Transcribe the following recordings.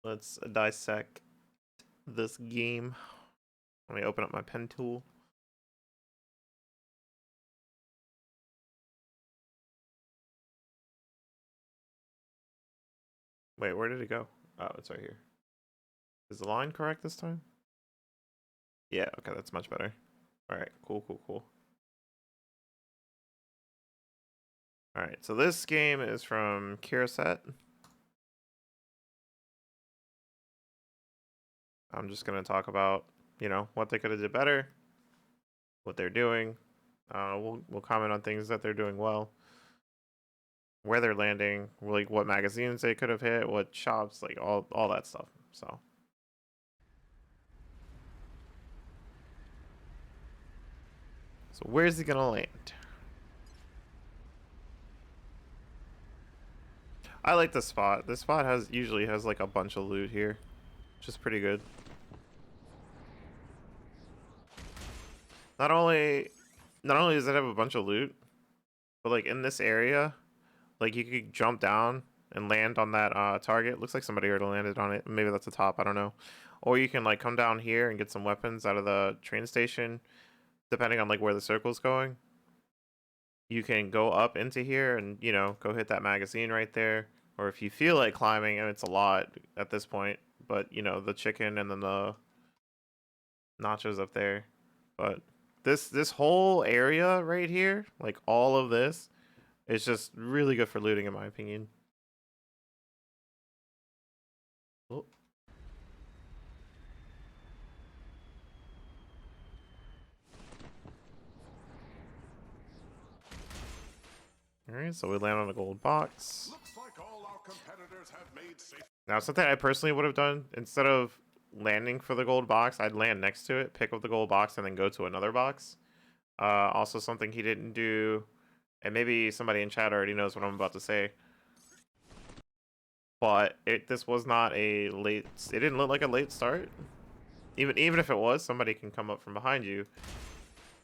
Let's dissect this game. Let me open up my pen tool. Wait, where did it go? Oh, it's right here. Is the line correct this time? Yeah, okay, that's much better. Alright, cool. Alright, so this game is from Kiraset. I'm just gonna talk about, you know, what they could have did better, what they're doing. We'll comment on things that they're doing well, where they're landing, like what magazines they could have hit, what shops, like all that stuff. So where's he gonna land? I like this spot. This spot usually has like a bunch of loot here, which is pretty good. Not only does it have a bunch of loot, but like in this area, like you could jump down and land on that target. Looks like somebody already landed on it. Maybe that's the top, I don't know. Or you can like come down here and get some weapons out of the train station, depending on like where the circle's going. You can go up into here and, you know, go hit that magazine right there. Or if you feel like climbing, and it's a lot at this point, but you know, the chicken and then the nachos up there. But this whole area right here, like all of this, is just really good for looting in my opinion. Oh. Alright, so we land on a gold box. Looks like all our competitors have made safe. Now, something I personally would have done, instead of landing for the gold box, I'd land next to it, pick up the gold box, and then go to another box. Also, something he didn't do, and maybe somebody in chat already knows what I'm about to say, but this was not a late. It didn't look like a late start. Even if it was, somebody can come up from behind you.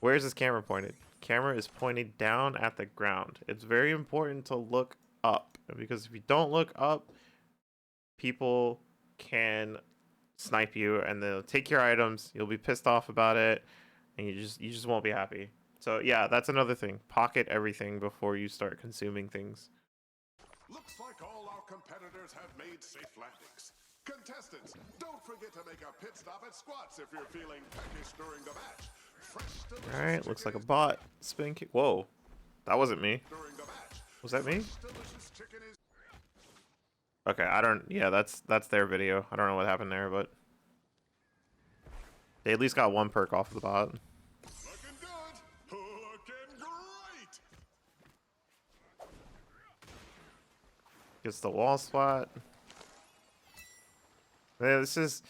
Where's this camera pointed? Camera is pointed down at the ground. It's very important to look up, because if you don't look up, people can snipe you and they'll take your items. You'll be pissed off about it, and you just won't be happy. So yeah, that's another thing. Pocket everything before you start consuming things. Looks like all our competitors have made safe landings. Contestants, don't forget to make a pit stop at Squats if you're feeling peckish during the match. Fresh, all right, looks like a bot spin kick. Whoa, that wasn't me. Was that me? Okay, I don't. Yeah, that's their video. I don't know what happened there, but they at least got one perk off of the bot. Looking good. Looking great. Gets the wall spot. Yeah, this is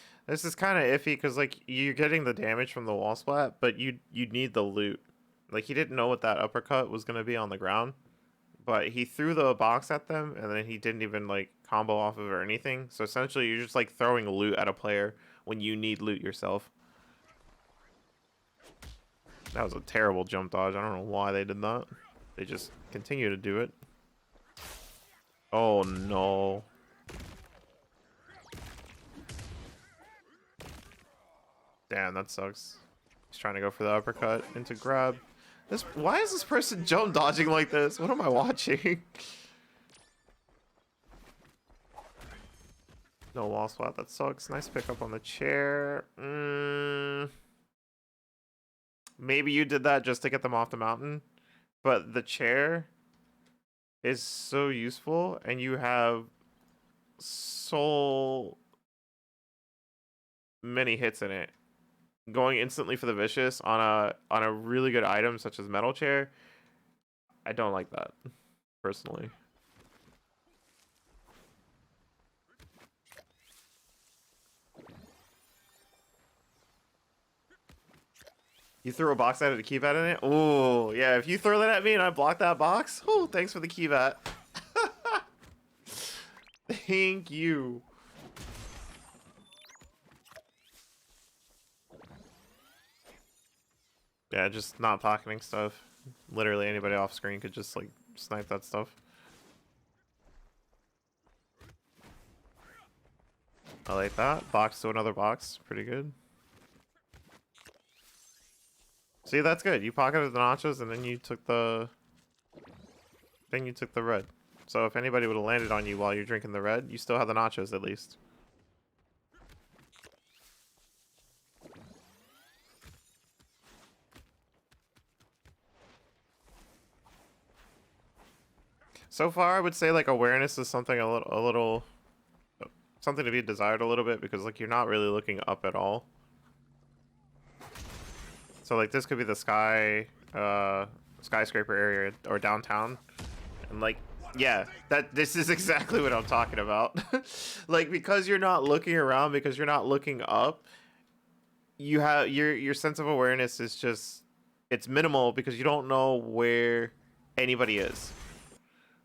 kind of iffy because like you're getting the damage from the wall splat, but you need the loot. Like he didn't know what that uppercut was gonna be on the ground, but he threw the box at them and then he didn't even like combo off of it or anything. So essentially, you're just like throwing loot at a player when you need loot yourself. That was a terrible jump dodge. I don't know why they did that. They just continue to do it. Oh no. Damn, that sucks. He's trying to go for the uppercut into grab. Why is this person jump dodging like this? What am I watching? No wall spot, that sucks. Nice pickup on the chair. Maybe you did that just to get them off the mountain, but the chair is so useful, and you have so many hits in it. Going instantly for the vicious on a really good item such as metal chair, I don't like that personally. You threw a box at it, a key bat in it? Oh, yeah, if you throw that at me and I block that box, oh, thanks for the key bat. Thank you. Yeah, just not pocketing stuff. Literally anybody off screen could just like snipe that stuff. I like that. Box to another box. Pretty good. See, that's good. You pocketed the nachos and then you took the... Then you took the red. So if anybody would have landed on you while you're drinking the red, you still have the nachos at least. So far, I would say like awareness is something a little something to be desired a little bit, because like you're not really looking up at all. So like this could be the skyscraper area or downtown, and like yeah, this is exactly what I'm talking about. Like because you're not looking around, because you're not looking up, you have your sense of awareness is just, it's minimal because you don't know where anybody is.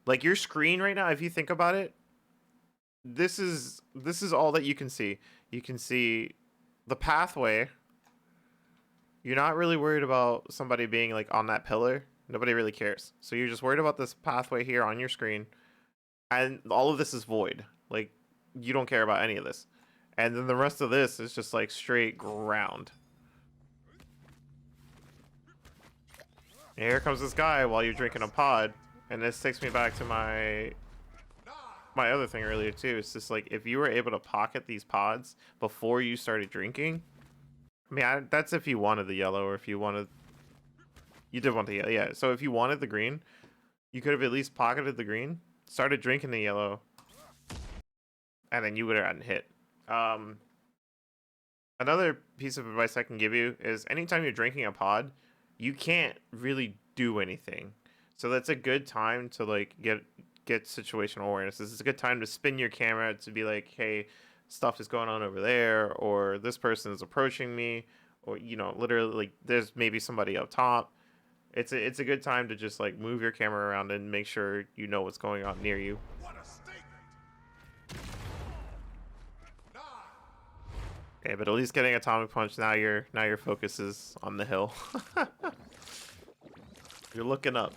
Like your screen right now, if you think about it, this is all that you can see. You can see the pathway. You're not really worried about somebody being like on that pillar. Nobody really cares. So you're just worried about this pathway here on your screen, and all of this is void. Like you don't care about any of this. And then the rest of this is just like straight ground. And here comes this guy while you're drinking a pod. And this takes me back to my other thing earlier too. It's just like if you were able to pocket these pods before you started drinking. I mean, that's if you wanted the yellow, or if you wanted, you did want the yellow, yeah. So if you wanted the green, you could have at least pocketed the green, started drinking the yellow, and then you would have gotten hit. Another piece of advice I can give you is anytime you're drinking a pod, you can't really do anything. So that's a good time to like get situational awareness. This is a good time to spin your camera to be like, hey, stuff is going on over there, or this person is approaching me, or you know, literally like there's maybe somebody up top. It's a good time to just like move your camera around and make sure you know what's going on near you. What a statement! Okay, but at least getting atomic punch, now your focus is on the hill. You're looking up.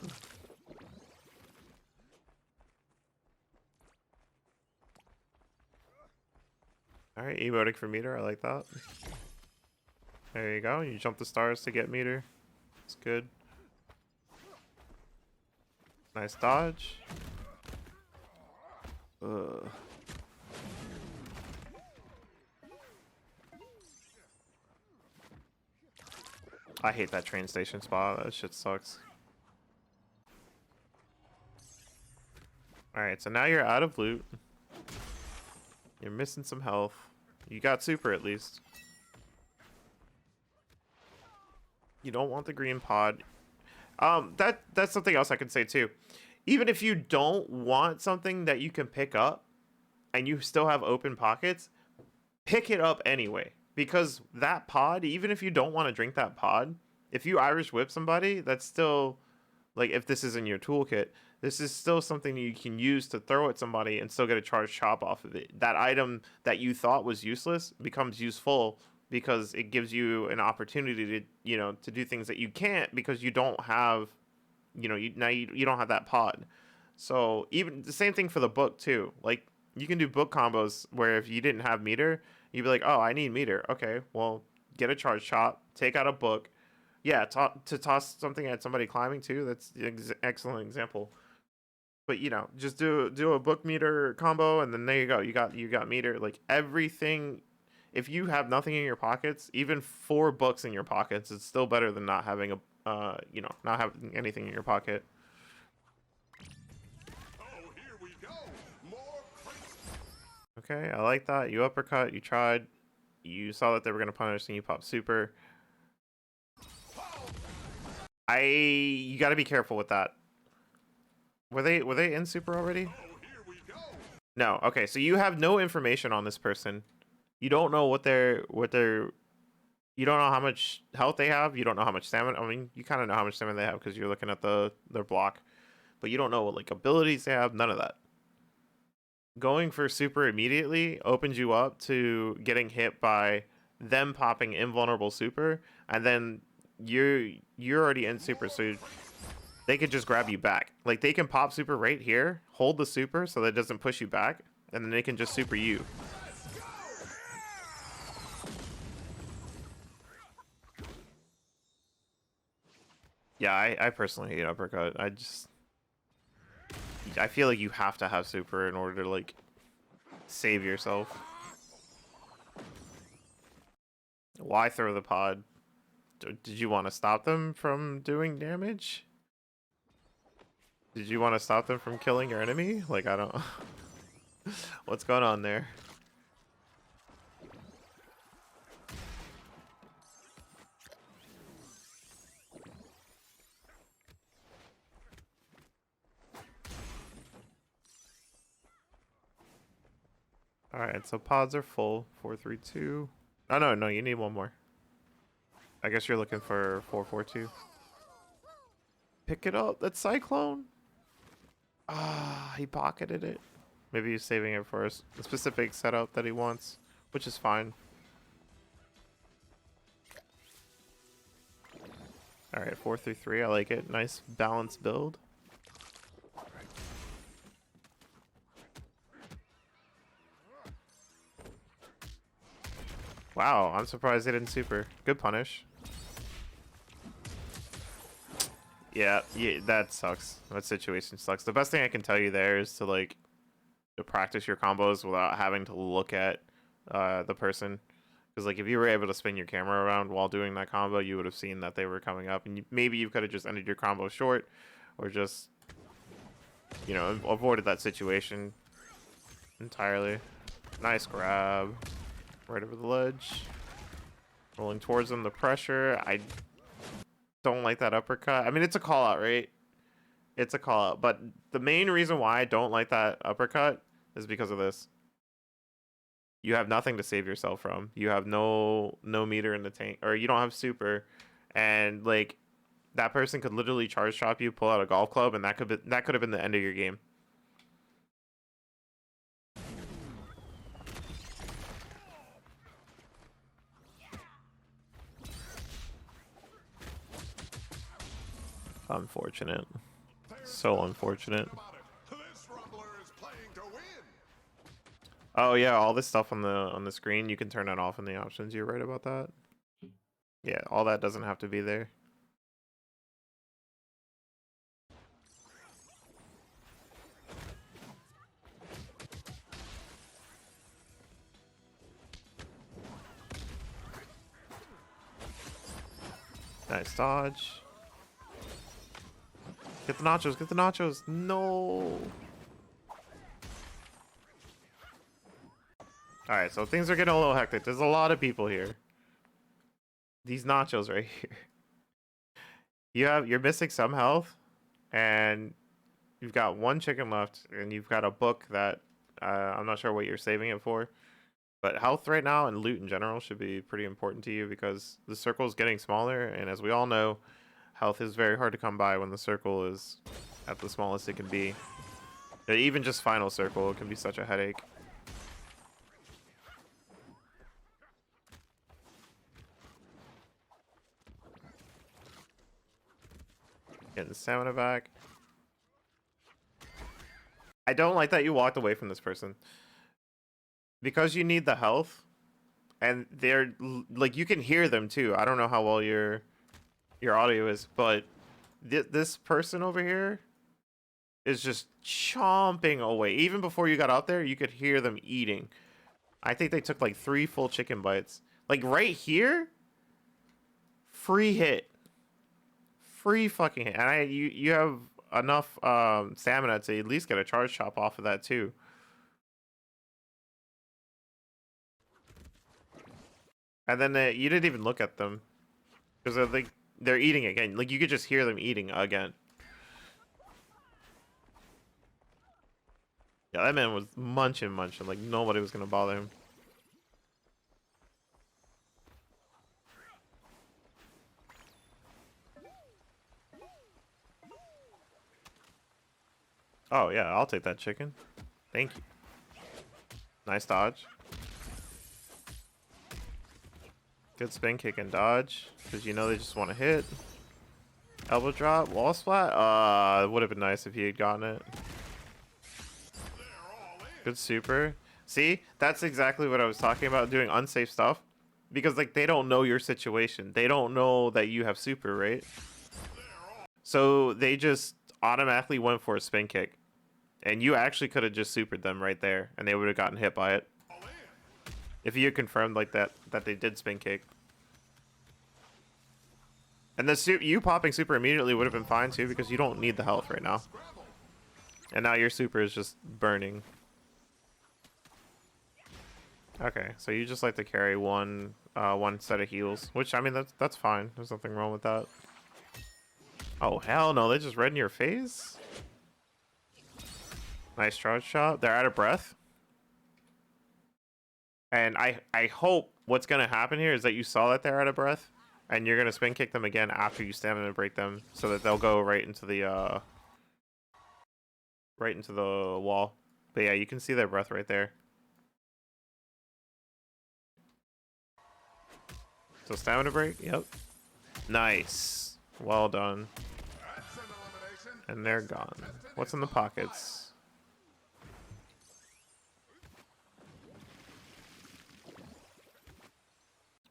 Alright, emoting for meter, I like that. There you go, you jump the stars to get meter. It's good. Nice dodge. Ugh. I hate that train station spot, that shit sucks. Alright, so now you're out of loot. You're missing some health. You got super at least. You don't want the green pod. That's something else I can say too. Even if you don't want something that you can pick up and you still have open pockets, pick it up anyway. Because that pod, even if you don't want to drink that pod, if you Irish whip somebody, that's still, like, if this is in your toolkit, this is still something you can use to throw at somebody and still get a charged chop off of it. That item that you thought was useless becomes useful because it gives you an opportunity to, you know, to do things that you can't because you don't have, you know, you don't have that pod. So even the same thing for the book too. Like you can do book combos where if you didn't have meter, you'd be like, oh, I need meter. Okay, well, get a charge chop, take out a book. Yeah, to toss something at somebody climbing too. That's an excellent example. But you know, just do a book meter combo, and then there you go. You got meter. Like everything. If you have nothing in your pockets, even 4 books in your pockets, it's still better than not having a you know, not having anything in your pocket. Oh, here we go. More crazy. Okay, I like that. You uppercut. You tried. You saw that they were gonna punish, and you popped super. You got to be careful with that. Were they in super already? Oh, here we go. No. Okay, so you have no information on this person. You don't know what they're you don't know how much health they have. You don't know how much stamina. I mean, you kind of know how much stamina they have because you're looking at their block, but you don't know what like abilities they have. None of that. Going for super immediately opens you up to getting hit by them popping invulnerable super, and then you're already in super, so they could just grab you back. Like they can pop super right here, hold the super so that it doesn't push you back, and then they can just super you. Yeah, I personally hate uppercut. I feel like you have to have super in order to like save yourself. Why throw the pod? Did you want to stop them from doing damage? Did you want to stop them from killing your enemy? Like, I don't... What's going on there? Alright, so pods are full. 432. Oh, no, you need one more. I guess you're looking for 442. Pick it up. That's Cyclone. Ah, he pocketed it. Maybe he's saving it for a specific setup that he wants, which is fine. Alright, 433. I like it. Nice balanced build. Wow, I'm surprised they didn't super. Good punish. Yeah, that sucks. That situation sucks. The best thing I can tell you there is to like to practice your combos without having to look at the person. Because like if you were able to spin your camera around while doing that combo, you would have seen that they were coming up, and maybe you could have just ended your combo short, or just avoided that situation entirely. Nice grab, right over the ledge, rolling towards them. The pressure. I don't like that uppercut. I mean, it's a call out, right? It's a call out, but the main reason why I don't like that uppercut is because of this. You have nothing to save yourself from. You have no meter in the tank, or you don't have super, and like that person could literally charge chop you, pull out a golf club, and that could have been the end of your game. Unfortunate. So unfortunate. This Rumbler is playing to win. Oh yeah, all this stuff on the screen, you can turn it off in the options. You're right about that. Yeah, all that doesn't have to be there. Nice dodge. Get the nachos, get the nachos. No. Alright, so things are getting a little hectic. There's a lot of people here. These nachos right here. You're missing some health, and you've got one chicken left, and you've got a book that I'm not sure what you're saving it for. But health right now and loot in general should be pretty important to you because the circle is getting smaller, and as we all know, health is very hard to come by when the circle is at the smallest it can be. Even just final circle, it can be such a headache. Getting the stamina back. I don't like that you walked away from this person. Because you need the health, and they're like, you can hear them too. I don't know how well your audio is, but this person over here is just chomping away. Even before you got out there, you could hear them eating. I think they took like 3 full chicken bites. Like right here, free hit. Free fucking hit. And you have enough stamina to at least get a charge chop off of that too. And then you didn't even look at them because they're eating again. Like you could just hear them eating again. Yeah, that man was munching. Like nobody was gonna bother him. Oh yeah, I'll take that chicken. Thank you. Nice dodge. Good spin kick and dodge, because you know they just want to hit. Elbow drop, wall splat. It would have been nice if he had gotten it. Good super. See, that's exactly what I was talking about, doing unsafe stuff, because like they don't know your situation. They don't know that you have super, right? So they just automatically went for a spin kick. And you actually could have just supered them right there, and they would have gotten hit by it. If you had confirmed like that they did spin kick. And the you popping super immediately would have been fine too, because you don't need the health right now. And now your super is just burning. Okay, so you just like to carry one set of heals, which I mean that's fine. There's nothing wrong with that. Oh hell no, they just read in your face. Nice charge shot. They're out of breath. And I hope what's gonna happen here is that you saw that they're out of breath, and you're gonna spin kick them again after you stamina break them, so that they'll go right into the wall. But yeah, you can see their breath right there. So stamina break, yep. Nice. Well done. And they're gone. What's in the pockets?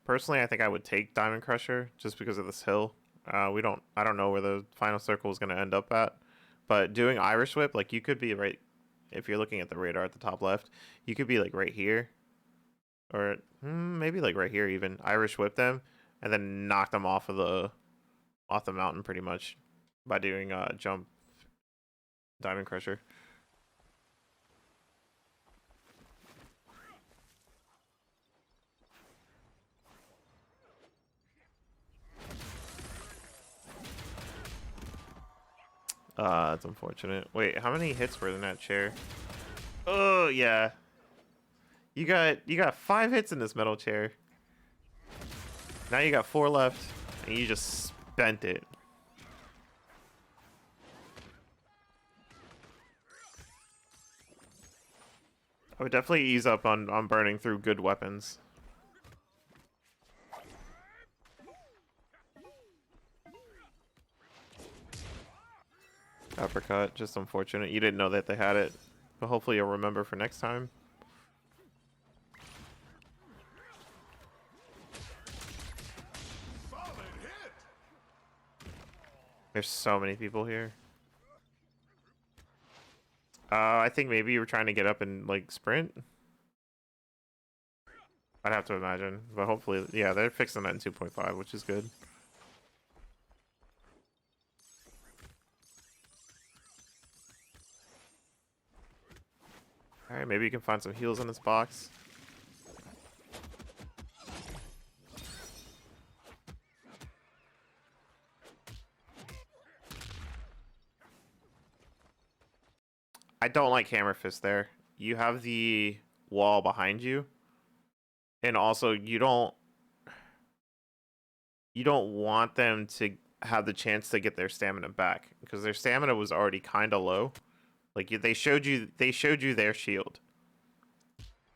Personally, I think I would take Diamond Crusher just because of this hill. I don't know where the final circle is going to end up at. But doing Irish Whip, like you could be right, if you're looking at the radar at the top left, you could be like right here. Or maybe like right here even. Irish Whip them and then knock them off the mountain pretty much by doing jump Diamond Crusher. It's unfortunate. Wait, how many hits were in that chair? Oh yeah. You got 5 hits in this metal chair. Now you got 4 left, and you just spent it. I would definitely ease up on burning through good weapons. Uppercut, just unfortunate. You didn't know that they had it, but hopefully you'll remember for next time. There's so many people here. I think maybe you were trying to get up and like sprint. I'd have to imagine, but hopefully, yeah, they're fixing that in 2.5, which is good. All right, maybe you can find some heals in this box. I don't like Hammer Fist there. You have the wall behind you. And also you don't want them to have the chance to get their stamina back, because their stamina was already kind of low. Like they showed you their shield.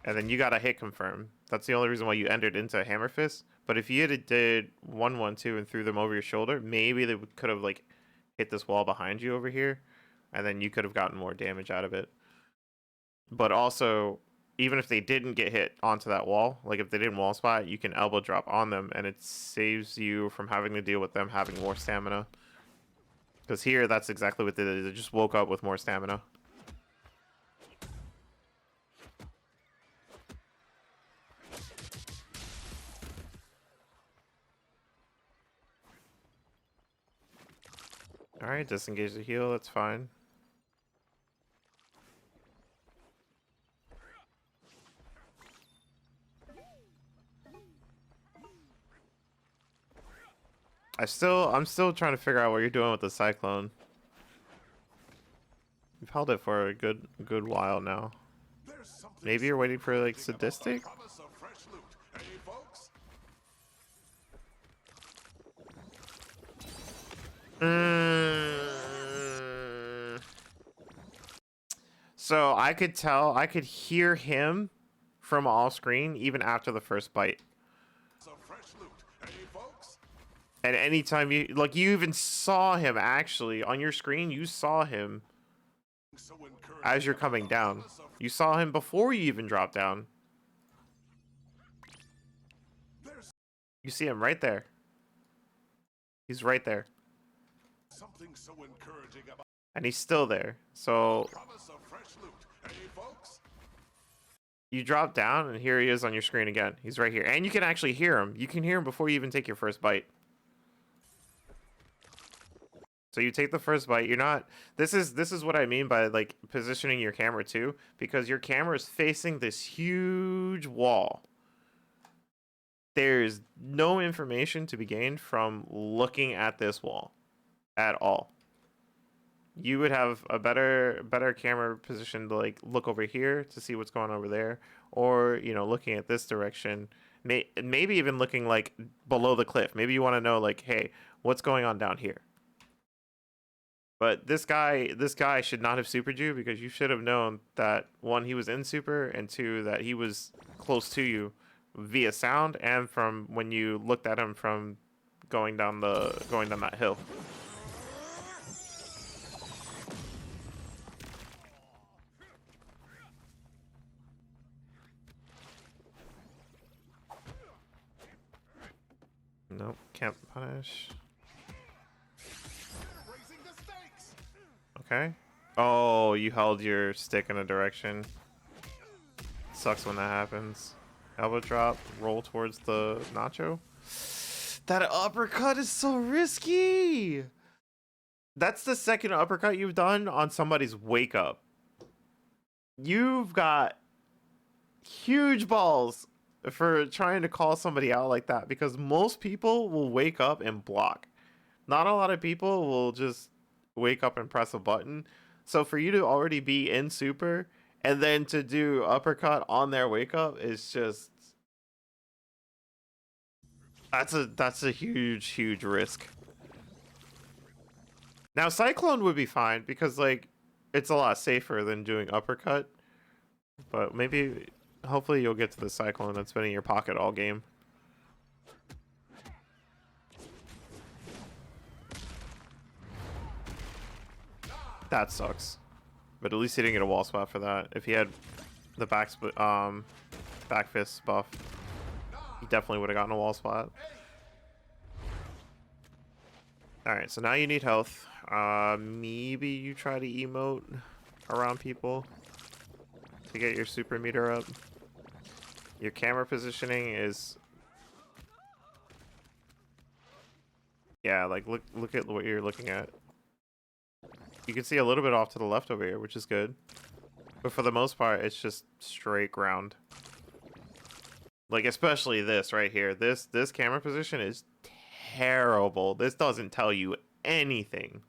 And then you got a hit confirm. That's the only reason why you entered into Hammer Fist. But if you had did 1-1-2 and threw them over your shoulder, maybe they could have like hit this wall behind you over here, and then you could have gotten more damage out of it. But also, even if they didn't get hit onto that wall, like if they didn't wall spot, you can elbow drop on them, and it saves you from having to deal with them having more stamina. Because here, that's exactly what they did. They just woke up with more stamina. Alright, disengage the heal, that's fine. I'm still trying to figure out what you're doing with the Cyclone. You've held it for a good while now. Maybe you're waiting for like Sadistic? So I could hear him from off screen even after the first bite. And anytime you even saw him actually on your screen, you saw him as you're coming down. You saw him before you even dropped down. You see him right there. He's right there. something so encouraging about And he's still there. So promise of fresh loot. Hey, folks. you drop down, and here he is on your screen again. He's right here. And you can actually hear him. You can hear him before you even take your first bite. So you take the first bite. You're not... This is what I mean by, like, positioning your camera, too. Because your camera is facing this huge wall. There's no information to be gained from looking at this wall. At all. You would have a better camera position to like look over here to see what's going on over there, or you know, looking at this direction, maybe even looking like below the cliff. Maybe you want to know like, hey, what's going on down here? But this guy should not have supered you, because you should have known that one, he was in super, and two, that he was close to you via sound and from when you looked at him from going down that hill. Nope, can't punish. Raising the stakes. Okay. Oh, you held your stick in a direction. Sucks when that happens. Elbow drop, roll towards the nacho. That uppercut is so risky. That's the second uppercut you've done on somebody's wake up. You've got huge balls for trying to call somebody out like that, because most people will wake up and block. Not a lot of people will just wake up and press a button. So for you to already be in super and then to do uppercut on their wake up is just... That's a huge risk. Now Cyclone would be fine because like it's a lot safer than doing uppercut. But maybe hopefully you'll get to the Cyclone that's been in your pocket all game. That sucks. But at least he didn't get a wall spot for that. If he had the back fist buff, he definitely would have gotten a wall spot. Alright, so now you need health. Maybe you try to emote around people to get your super meter up. Your camera positioning is... Yeah, like look at what you're looking at. You can see a little bit off to the left over here, which is good. But for the most part, it's just straight ground. Like, especially this right here. This camera position is terrible. This doesn't tell you anything.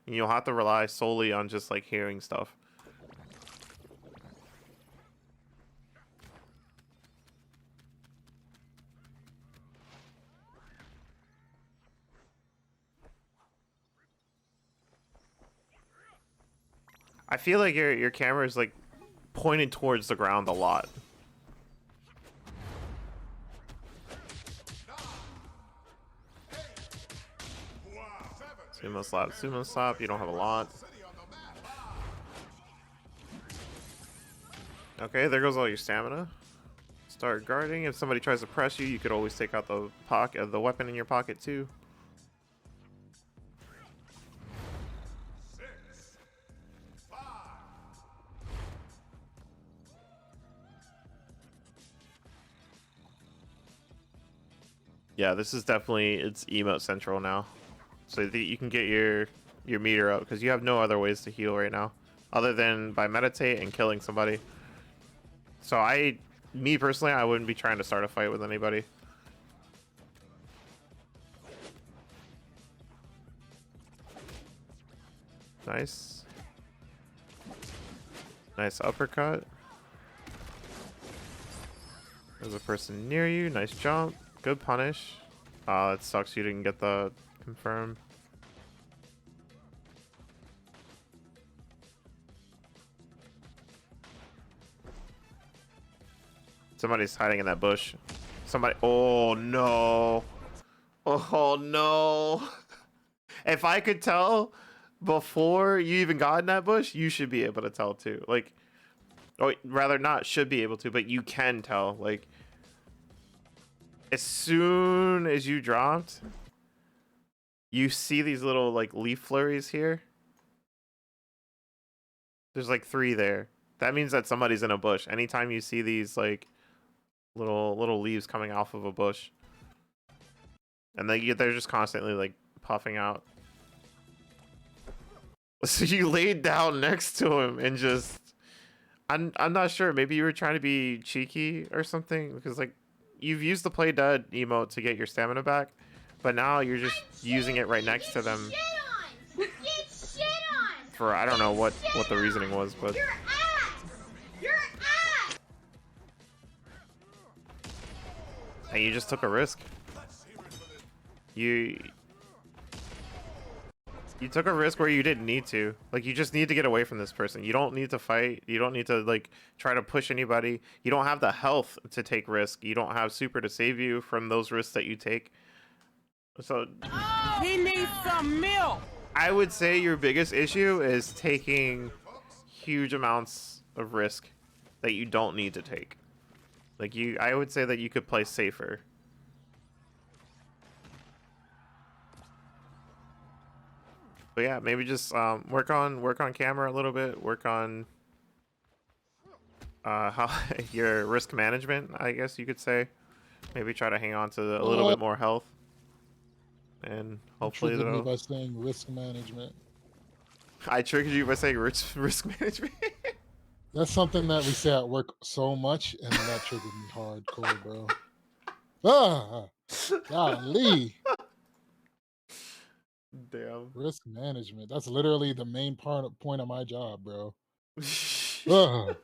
You'll have to rely solely on just, like, hearing stuff. I feel like your camera is like pointed towards the ground a lot. Sumo slap, sumo slap. You don't have a lot. Okay, there goes all your stamina. Start guarding. If somebody tries to press you, you could always take out the weapon in your pocket too. Yeah, this is definitely, it's emote central now. So that you can get your meter up, because you have no other ways to heal right now other than by meditate and killing somebody. So me personally, I wouldn't be trying to start a fight with anybody. Nice. Nice uppercut. There's a person near you. Nice jump. Good punish. It sucks you didn't get the confirm. Somebody's hiding in that bush. Somebody. Oh no. Oh no. If I could tell before you even got in that bush, you should be able to tell too. Like, or rather, not should be able to, but you can tell. Like, as soon as you dropped, you see these little like leaf flurries here. There's like 3 there. That means that somebody's in a bush. Anytime you see these like little leaves coming off of a bush, and they're just constantly like puffing out. So you laid down next to him and just, I'm not sure. Maybe you were trying to be cheeky or something, because like you've used the play dead emote to get your stamina back, but now you're just using it right next to them for I don't know what the reasoning was, but and you just took a risk. You took a risk where you didn't need to. Like, you just need to get away from this person. You don't need to fight. You don't need to like try to push anybody. You don't have the health to take risk. You don't have super to save you from those risks that you take. So He needs some milk. I would say your biggest issue is taking huge amounts of risk that you don't need to take. Like, I would say that you could play safer. But yeah, maybe just work on camera a little bit. Work on how your risk management, I guess you could say. Maybe try to hang on to a little bit more health, and hopefully Triggered me by saying risk management. I triggered you by saying risk management. That's something that we say at work so much, and that triggered me hardcore, bro. Ah, golly. Damn. Risk management. That's literally the main point of my job, bro. Ugh.